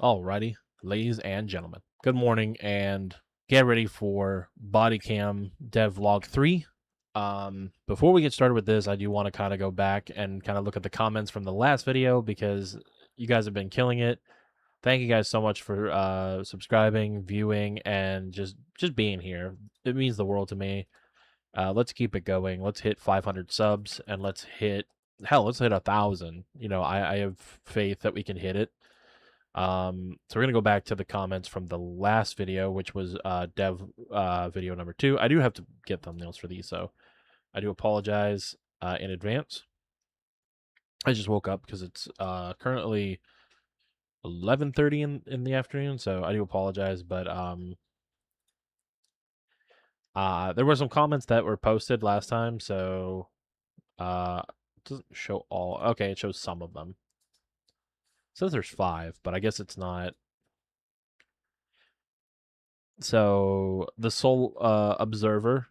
Alrighty, ladies and gentlemen, good morning and get ready for Bodycam Devlog 3. Before we get started with this, I do want to kind of go back and kind of look at the comments from the last video because you guys have been killing it. Thank you guys so much for subscribing, viewing, and just being here. It means the world to me. Let's keep it going. Let's hit 500 subs and let's hit 1,000. You know, I have faith that we can hit it. So we're gonna go back to the comments from the last video, which was dev video number 2. I do have to get thumbnails for these, so I do apologize in advance. I just woke up because it's currently 11:30 in the afternoon, so I do apologize. But there were some comments that were posted last time, so it doesn't show all. Okay, it shows some of them. It says there's 5, but I guess it's not. So the Soul Observer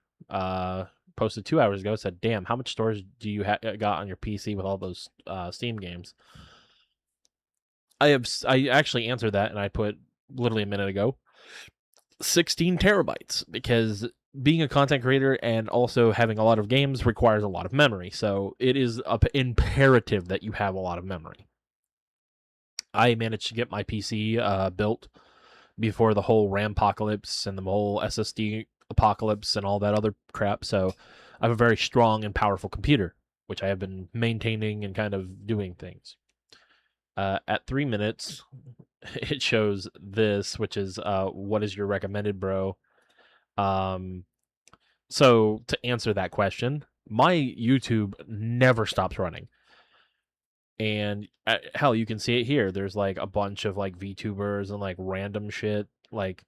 posted 2 hours ago, said, "Damn, how much storage do you got on your PC with all those Steam games?" I actually answered that, and I put literally a minute ago 16 terabytes because being a content creator and also having a lot of games requires a lot of memory. So it is imperative that you have a lot of memory. I managed to get my PC built before the whole RAM apocalypse and the whole SSD apocalypse and all that other crap. So I have a very strong and powerful computer, which I have been maintaining and kind of doing things. At 3 minutes, it shows this, which is what is your recommended, bro? So to answer that question, my YouTube never stops running. And hell, you can see it here. There's like a bunch of like VTubers and like random shit, like,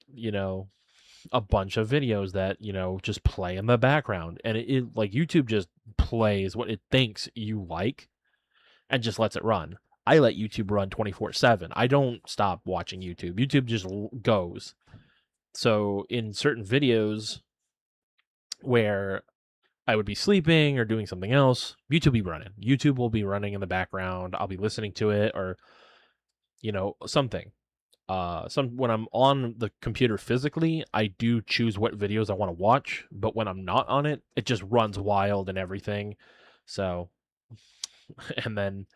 you know, a bunch of videos that, you know, just play in the background. And it like YouTube just plays what it thinks you like and just lets it run. I let YouTube run 24/7. I don't stop watching YouTube. YouTube just goes. So in certain videos where I would be sleeping or doing something else, YouTube be running. YouTube will be running in the background. I'll be listening to it or, you know, something. When I'm on the computer physically, I do choose what videos I want to watch, but when I'm not on it, it just runs wild and everything. So, and then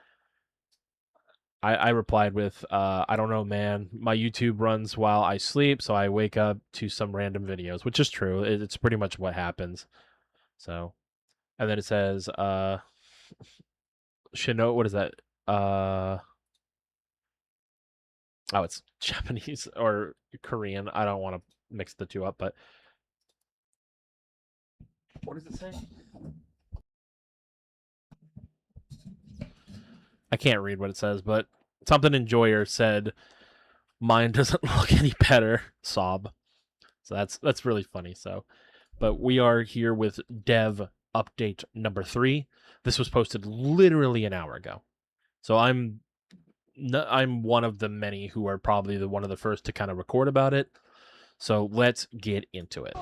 I replied with, I don't know, man. My YouTube runs while I sleep, so I wake up to some random videos, which is true. It's pretty much what happens. So, and then it says, Shino, what is that? Oh, it's Japanese or Korean. I don't want to mix the two up, but what does it say? I can't read what it says, but something enjoyer said, "Mine doesn't look any better." Sob. So that's really funny. So, but we are here with Dev update number 3. This was posted literally an hour ago. So I'm one of the many who are probably one of the first to kind of record about it. So let's get into it.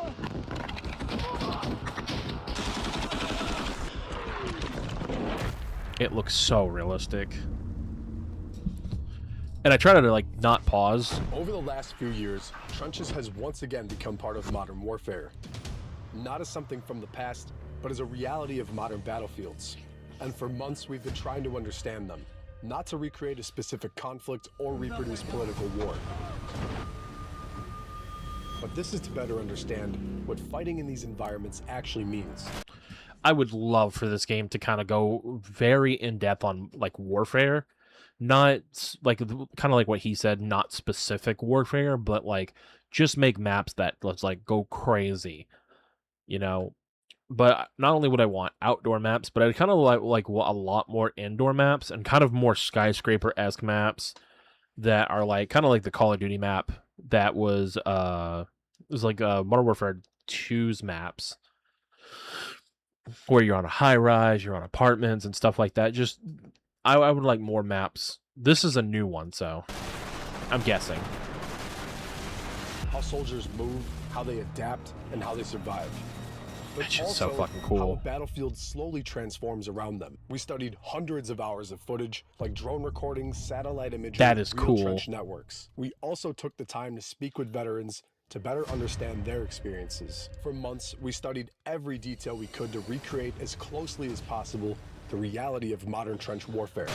It looks so realistic. And I try to like not pause. Over the last few years, trenches has once again become part of modern warfare. Not as something from the past, but as a reality of modern battlefields. And for months we've been trying to understand them, not to recreate a specific conflict or reproduce political war. But this is to better understand what fighting in these environments actually means. I would love for this game to kind of go very in depth on like warfare, not like kind of like what he said, not specific warfare, but like just make maps that let's like go crazy, you know. But not only would I want outdoor maps, but I'd kind of like a lot more indoor maps and kind of more skyscraper-esque maps that are like kind of like the Call of Duty map that was like Modern Warfare 2's maps, where you're on a high rise, you're on apartments and stuff like that. Just I would like more maps. This is a new one, so I'm guessing. How soldiers move, how they adapt, and how they survive. but It's just so also fucking how a cool. battlefield slowly transforms around them. We studied hundreds of hours of footage, like drone recordings, satellite imagery, That is real cool. trench networks. We also took the time to speak with veterans to better understand their experiences. For months, we studied every detail we could to recreate as closely as possible the reality of modern trench warfare.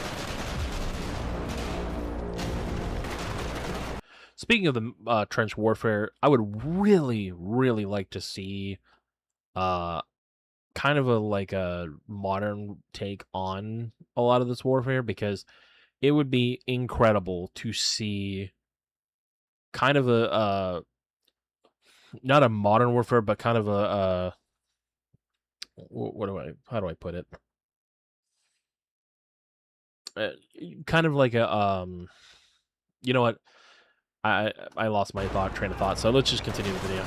Speaking of the trench warfare, I would really, really like to see kind of a modern take on a lot of this warfare, because it would be incredible to see kind of a not a modern warfare, but kind of a how do I put it? Kind of like a you know what? I lost my train of thought, so let's just continue the video.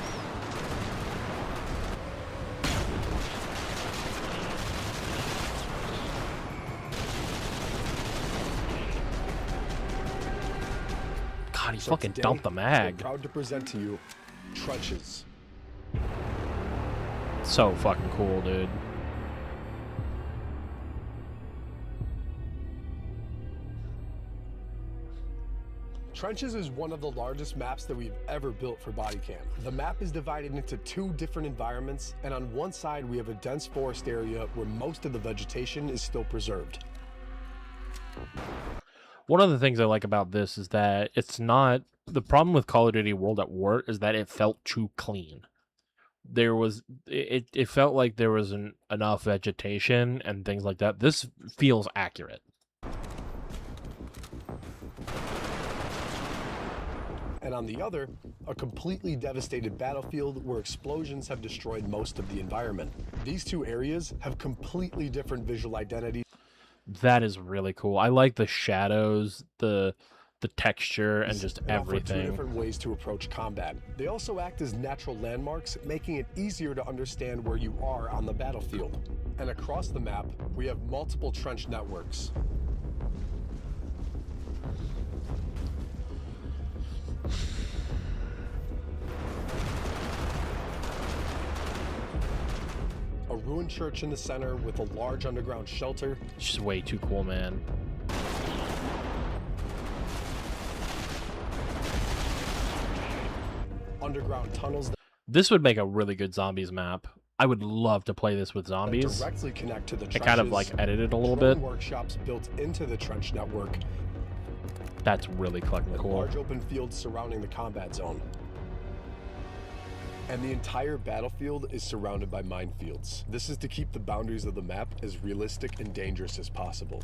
God, he So fucking today, dumped the we're mag. proud to present to you Trenches. So fucking cool, dude. Trenches is one of the largest maps that we've ever built for Bodycam. The map is divided into two different environments, and on one side we have a dense forest area where most of the vegetation is still preserved. One of the things I like about this is that it's not... The problem with Call of Duty World at War is that it felt too clean. It felt like there wasn't enough vegetation and things like that. This feels accurate. And on the other, a completely devastated battlefield where explosions have destroyed most of the environment. These two areas have completely different visual identities. That is really cool. I like the shadows, the texture, and just everything. Offer two different ways to approach combat. They also act as natural landmarks, making it easier to understand where you are on the battlefield. And across the map, we have multiple trench networks. A ruined church in the center with a large underground shelter. It's just way too cool, man. Underground tunnels. This would make a really good zombies map. I would love to play this with zombies. Directly connect to the trenches. I kind of like edit it a little bit. Workshops built into the trench network. That's really fucking cool. Large open fields surrounding the combat zone. And the entire battlefield is surrounded by minefields. This is to keep the boundaries of the map as realistic and dangerous as possible.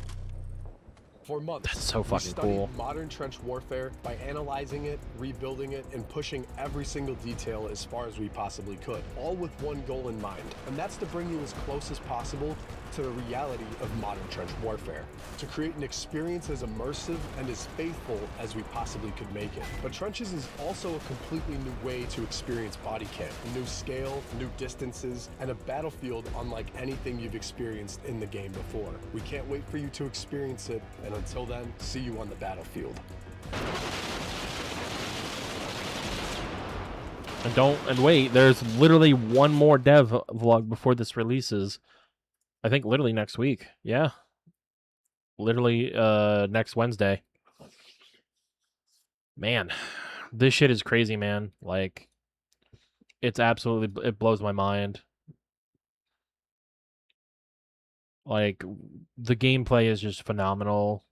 For months, that's so fucking cool. Modern trench warfare by analyzing it, rebuilding it, and pushing every single detail as far as we possibly could, all with one goal in mind, and that's to bring you as close as possible to the reality of modern trench warfare, to create an experience as immersive and as faithful as we possibly could make it. But Trenches is also a completely new way to experience Bodycam, a new scale, new distances, and a battlefield unlike anything you've experienced in the game before. We can't wait for you to experience it, and until then, see you on the battlefield. And wait, there's literally one more dev vlog before this releases. I think literally next week. Yeah. Literally next Wednesday. Man, this shit is crazy, man. Like, it's absolutely... It blows my mind. Like, the gameplay is just phenomenal.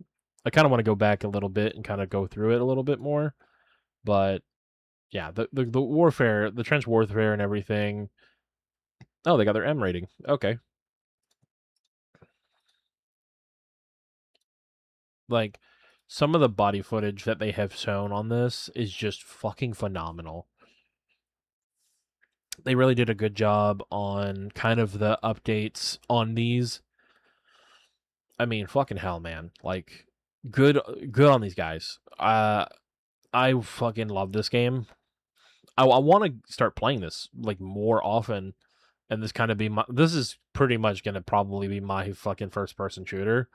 I kind of want to go back a little bit and kind of go through it a little bit more. But, yeah, the warfare, the trench warfare and everything... Oh, they got their M rating. Okay. Like, some of the body footage that they have shown on this is just fucking phenomenal. They really did a good job on kind of the updates on these. I mean, fucking hell, man. Like, good on these guys. I fucking love this game. I want to start playing this, like, more often. And this kind of be my... This is pretty much going to probably be my fucking first-person shooter.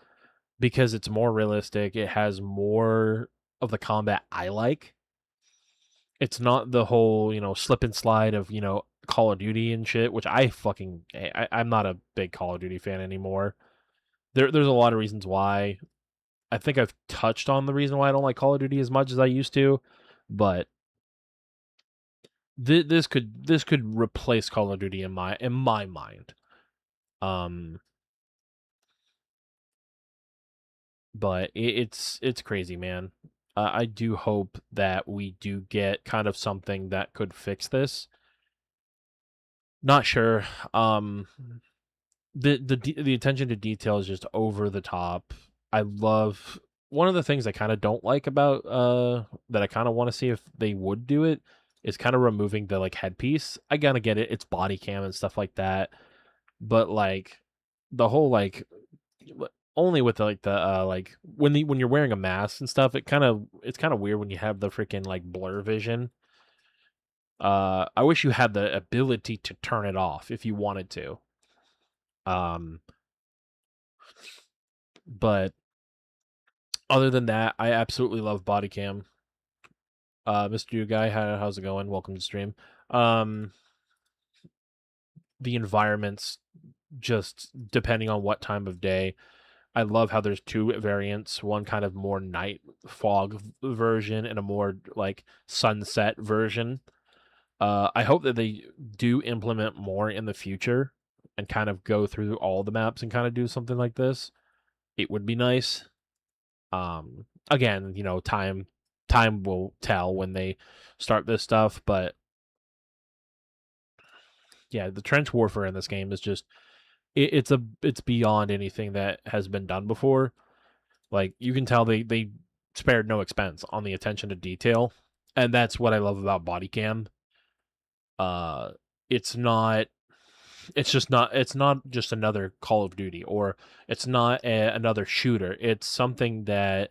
Because it's more realistic. It has more of the combat I like. It's not the whole, slip and slide of, Call of Duty and shit, which I'm not a big Call of Duty fan anymore. There's a lot of reasons why. I think I've touched on the reason why I don't like Call of Duty as much as I used to, but this could replace Call of Duty in my mind. Um, but it's crazy, man. I do hope that we do get kind of something that could fix this. Not sure. The attention to detail is just over the top. I love one of the things I kind of don't like about that I kind of want to see if they would do it is kind of removing the like headpiece. I gotta get it. It's body cam and stuff like that, but like the whole like only with like when you're wearing a mask and stuff, it's kind of weird when you have the freaking like blur vision. I wish you had the ability to turn it off if you wanted to. Um, but other than that, I absolutely love Bodycam. Mr. You Guy, how's it going? Welcome to stream. Um, the environments, just depending on what time of day. I love how there's two variants, one kind of more night fog version and a more like sunset version. I hope that they do implement more in the future and kind of go through all the maps and kind of do something like this. It would be nice. Again, time will tell when they start this stuff, but yeah, the trench warfare in this game is just it's beyond anything that has been done before. Like you can tell they spared no expense on the attention to detail, and that's what I love about Bodycam. Uh, it's not it's not just another Call of Duty or it's not another shooter. It's something that,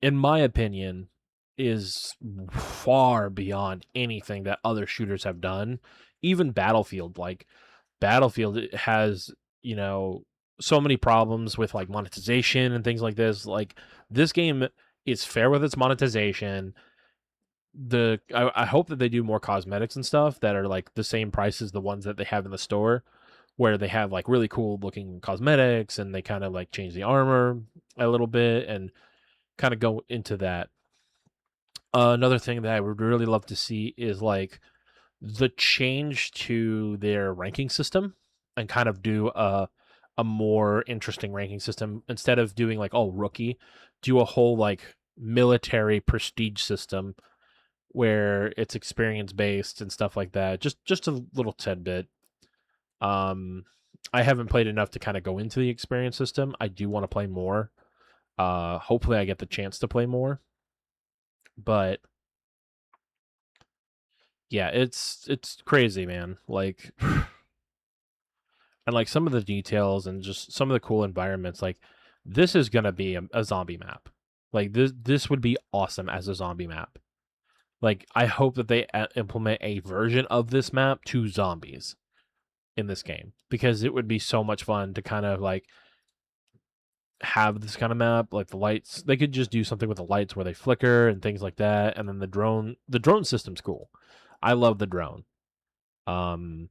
in my opinion, is far beyond anything that other shooters have done. Even Battlefield, like Battlefield has, you know, so many problems with like monetization and things like this. Like this game is fair with its monetization. I hope that they do more cosmetics and stuff that are like the same price as the ones that they have in the store, where they have like really cool looking cosmetics and they kind of like change the armor a little bit and kind of go into that. Another thing that I would really love to see is like the change to their ranking system and kind of do a more interesting ranking system instead of doing like rookie, do a whole like military prestige system where it's experience based and stuff like that. Just a little tidbit. Um, I haven't played enough to kind of go into the experience system. I do want to play more. Hopefully I get the chance to play more. But yeah, it's crazy, man. Like and like some of the details and just some of the cool environments, like this is gonna be a zombie map. Like this would be awesome as a zombie map. Like I hope that they implement a version of this map to zombies in this game because it would be so much fun to kind of like have this kind of map. Like the lights, they could just do something with the lights where they flicker and things like that. And then the drone system's cool. I love the drone. Um,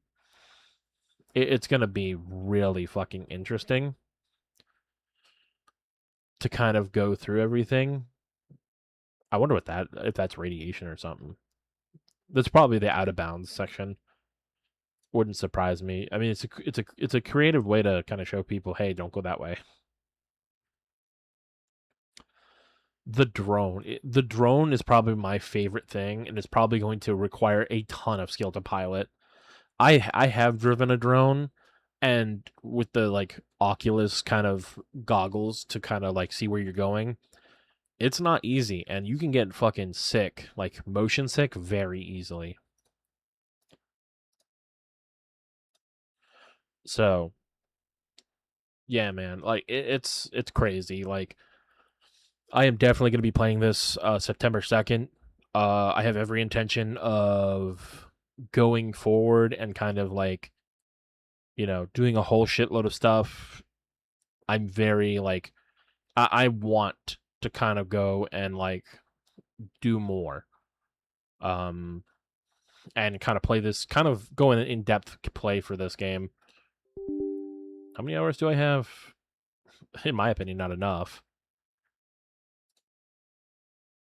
it's gonna be really fucking interesting to kind of go through everything. I wonder if that's radiation or something. That's probably the out of bounds section. Wouldn't surprise me. I mean, it's a creative way to kind of show people, hey, don't go that way. The drone is probably my favorite thing, and it's probably going to require a ton of skill to pilot. I have driven a drone, and with the like Oculus kind of goggles to kind of like see where you're going, it's not easy, and you can get fucking sick, like motion sick, very easily. So yeah, man, like it's crazy. Like I am definitely going to be playing this September 2nd. I have every intention of going forward and kind of like, doing a whole shitload of stuff. I'm very like, I want to kind of go and like do more. Um, and kind of play this, kind of go in depth play for this game. How many hours do I have? In my opinion, not enough.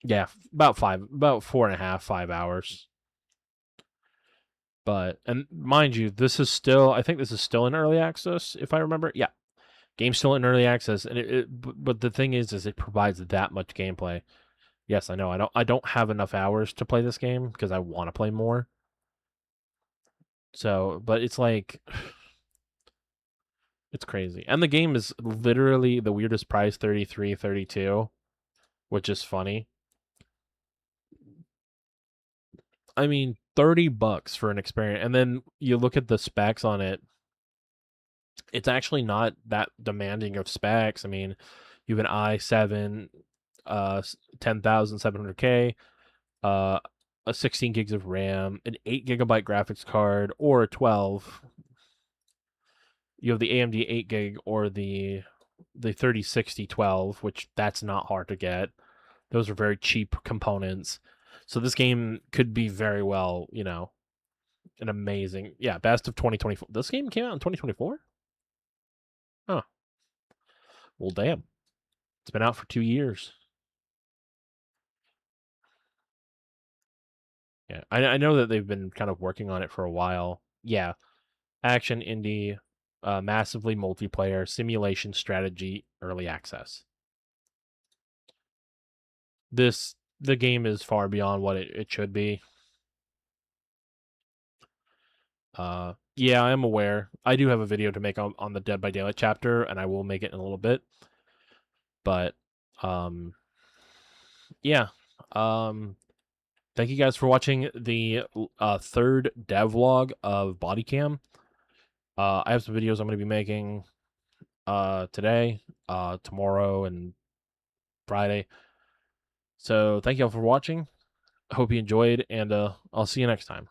Yeah, about 4.5, 5 hours. But, and mind you, I think this is still in early access, if I remember. Yeah, game's still in early access, and but the thing is it provides that much gameplay. Yes, I know. I don't have enough hours to play this game because I want to play more. So, but it's like, it's crazy. And the game is literally the weirdest price, 33, 32, which is funny. I mean, $30 for an experience. And then you look at the specs on it, it's actually not that demanding of specs. I mean, you have an i7, 10,700K, a 16 gigs of RAM, an 8 GB graphics card, or a 12. You have the AMD 8 gig or the 3060 12, which that's not hard to get. Those are very cheap components. So this game could be very well, an amazing, yeah, best of 2024. This game came out in 2024? Oh, well, damn. It's been out for 2 years. Yeah, I know that they've been kind of working on it for a while. Yeah, action indie, massively multiplayer, simulation strategy, early access. The game is far beyond what it should be. Yeah, I am aware. I do have a video to make on the Dead by Daylight chapter, and I will make it in a little bit. But, yeah. Thank you guys for watching the third devlog of Bodycam. I have some videos I'm going to be making today, tomorrow, and Friday. So thank you all for watching. Hope you enjoyed, and I'll see you next time.